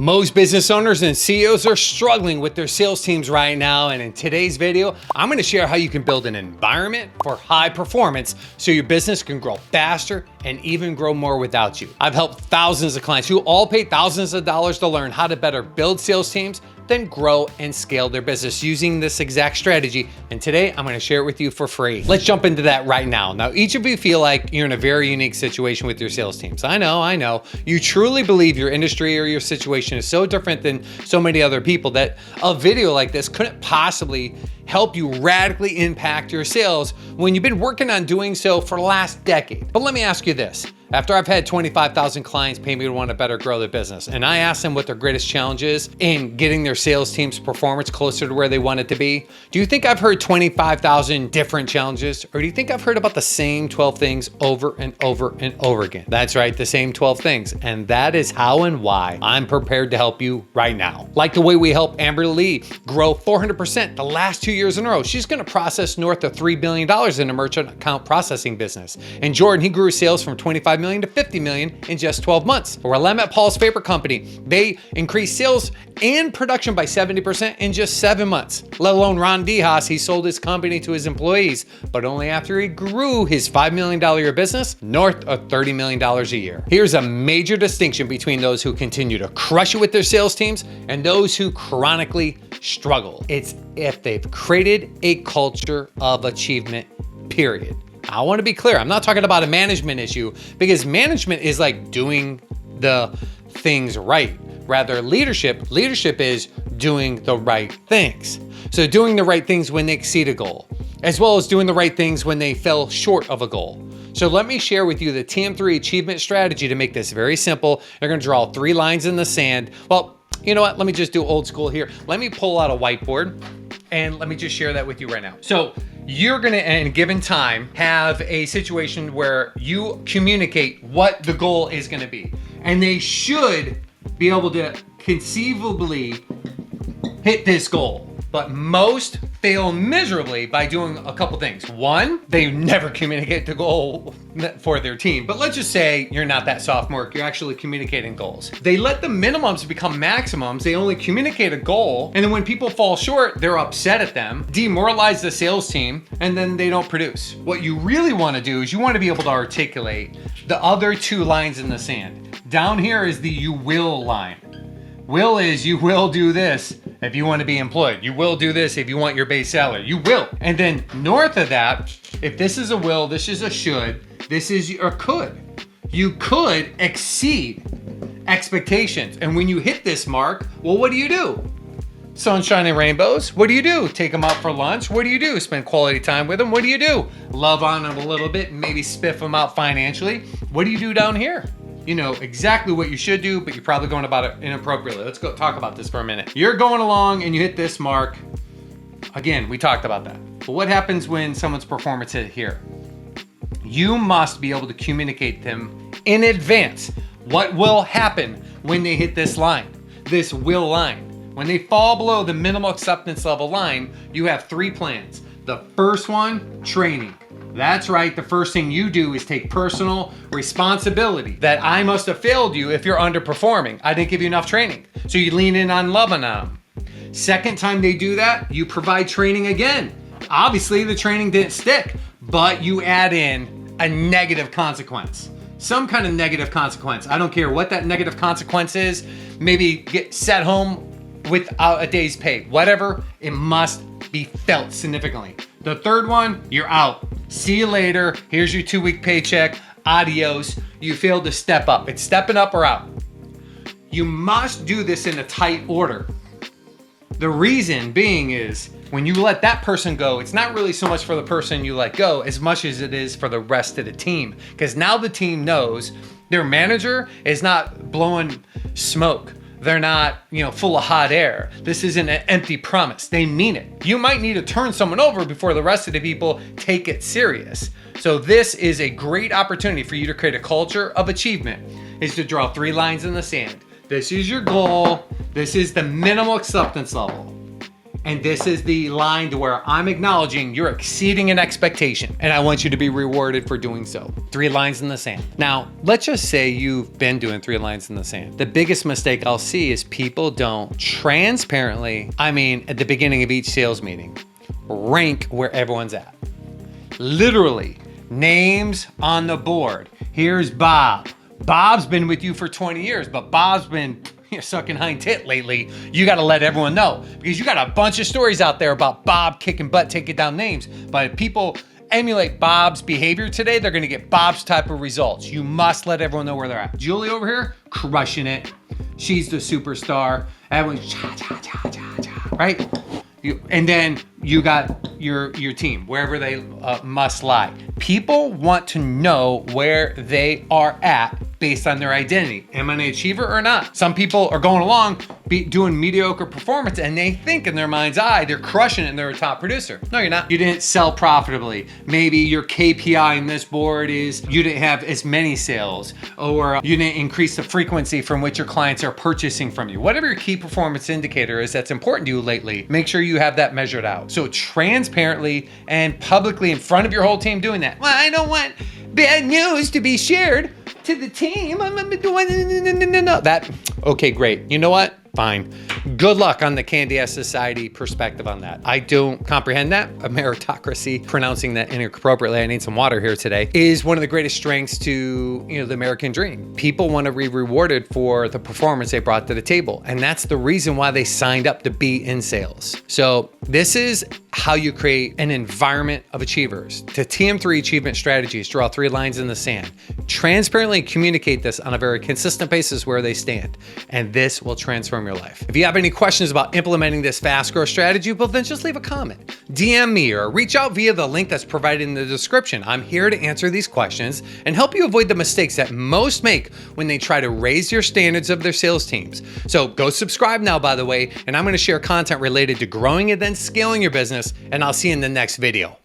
Most business owners and CEOs are struggling with their sales teams right now, and in today's video, I'm going to share how you can build an environment for high performance so your business can grow faster and even grow more without you. I've helped thousands of clients who all pay thousands of dollars to learn how to better build sales teams, then grow and scale their business using this exact strategy. And today I'm going to share it with you for free. Let's jump into that right now. Now, each of you feel like you're in a very unique situation with your sales teams. I know. You truly believe your industry or your situation is so different than so many other people that a video like this couldn't possibly help you radically impact your sales when you've been working on doing so for the last decade. But let me ask you this. After I've had 25,000 clients pay me to want to better grow their business, and I ask them what their greatest challenge is in getting their sales team's performance closer to where they want it to be, do you think I've heard 25,000 different challenges, or do you think I've heard about the same 12 things over and over and over again? That's right, the same 12 things, and that is how and why I'm prepared to help you right now. Like the way we helped Amber Lee grow 400% the last 2 years in a row. She's going to process north of $3 billion in a merchant account processing business. And Jordan, he grew sales from 25 million to 50 million in just 12 months. Or Lemmet, Paul's favorite company, they increased sales and production by 70% in just 7 months. Let alone Ron DeHaas, he sold his company to his employees, but only after he grew his $5 million a year business north of $30 million a year. Here's a major distinction between those who continue to crush it with their sales teams and those who chronically struggle. It's if they've created a culture of achievement, period. I want to be clear. I'm not talking about a management issue, because management is like doing the things right. Rather, leadership is doing the right things. So doing the right things when they exceed a goal, as well as doing the right things when they fell short of a goal. So let me share with you the TM3 achievement strategy to make this very simple. You're going to draw 3 lines in the sand. Well, you know what? Let me just do old school here. Let me pull out a whiteboard and let me just share that with you right now. So you're gonna, in a given time, have a situation where you communicate what the goal is gonna be. And they should be able to conceivably hit this goal. But most fail miserably by doing a couple things. One, they never communicate the goal for their team. But let's just say you're not that sophomore, you're actually communicating goals. They let the minimums become maximums. They only communicate a goal. And then when people fall short, they're upset at them, demoralize the sales team, and then they don't produce. What you really want to do is you want to be able to articulate the other 2 lines in the sand. Down here is the you will line. Will is you will do this if you want to be employed. You will do this if you want your base salary. You will. And then north of that, if this is a will, this is a should, this is a could. You could exceed expectations. And when you hit this mark, well, what do? Sunshine and rainbows. What do? Take them out for lunch. What do? Spend quality time with them. What do? Love on them a little bit, maybe spiff them out financially. What do you do down here? You know exactly what you should do, but you're probably going about it inappropriately. Let's go talk about this for a minute. You're going along and you hit this mark. Again, we talked about that. But what happens when someone's performance hit here? You must be able to communicate them in advance. What will happen when they hit this line, this will line? When they fall below the minimal acceptance level line, you have 3 plans. The first one, training. That's right, the first thing you do is take personal responsibility that I must have failed you if you're underperforming. I didn't give you enough training. So you lean in on loving them. Second time they do that, you provide training again. Obviously the training didn't stick, but you add in a negative consequence. Some kind of negative consequence. I don't care what that negative consequence is. Maybe get sent home without a day's pay. Whatever, it must be felt significantly. The third one, you're out. See you later. Here's your 2-week paycheck. Adios. You failed to step up. It's stepping up or out. You must do this in a tight order. The reason being is when you let that person go, it's not really so much for the person you let go as much as it is for the rest of the team. Because now the team knows their manager is not blowing smoke. They're not, full of hot air. This isn't an empty promise. They mean it. You might need to turn someone over before the rest of the people take it serious. So this is a great opportunity for you to create a culture of achievement, is to draw 3 lines in the sand. This is your goal. This is the minimal acceptance level. And this is the line to where I'm acknowledging you're exceeding an expectation, and I want you to be rewarded for doing so. 3 lines in the sand. Now, let's just say you've been doing 3 lines in the sand. The biggest mistake I'll see is people don't transparently, at the beginning of each sales meeting, rank where everyone's at. Literally, names on the board. Here's Bob. Bob's been with you for 20 years, but Bob's been sucking hind tit lately. You got to let everyone know, because you got a bunch of stories out there about Bob kicking butt, taking down names. But if people emulate Bob's behavior today, they're going to get Bob's type of results. You must let everyone know where they're at. Julie over here, crushing it. She's the superstar. Everyone's cha, cha, cha, cha, cha, right? And then you got your team, wherever they must lie. People want to know where they are at based on their identity. Am I an achiever or not? Some people are going along doing mediocre performance, and they think in their mind's eye they're crushing it and they're a top producer. No, you're not. You didn't sell profitably. Maybe your KPI in this board is you didn't have as many sales, or you didn't increase the frequency from which your clients are purchasing from you. Whatever your key performance indicator is that's important to you lately, make sure you have that measured out. So transparently and publicly in front of your whole team doing that. Well, I don't want bad news to be shared to the team. Okay, great. You know what? Fine. Good luck on the Candy Ass Society perspective on that. I don't comprehend that. A meritocracy, pronouncing that inappropriately, I need some water here today, is one of the greatest strengths to the American dream. People want to be rewarded for the performance they brought to the table. And that's the reason why they signed up to be in sales. So this is how you create an environment of achievers. The TM3 achievement strategies draw 3 lines in the sand. Transparently communicate this on a very consistent basis where they stand, and this will transform your life. If you have any questions about implementing this fast growth strategy, well, then just leave a comment, DM me, or reach out via the link that's provided in the description. I'm here to answer these questions and help you avoid the mistakes that most make when they try to raise your standards of their sales teams. So go subscribe now, by the way, and I'm going to share content related to growing and then scaling your business, and I'll see you in the next video.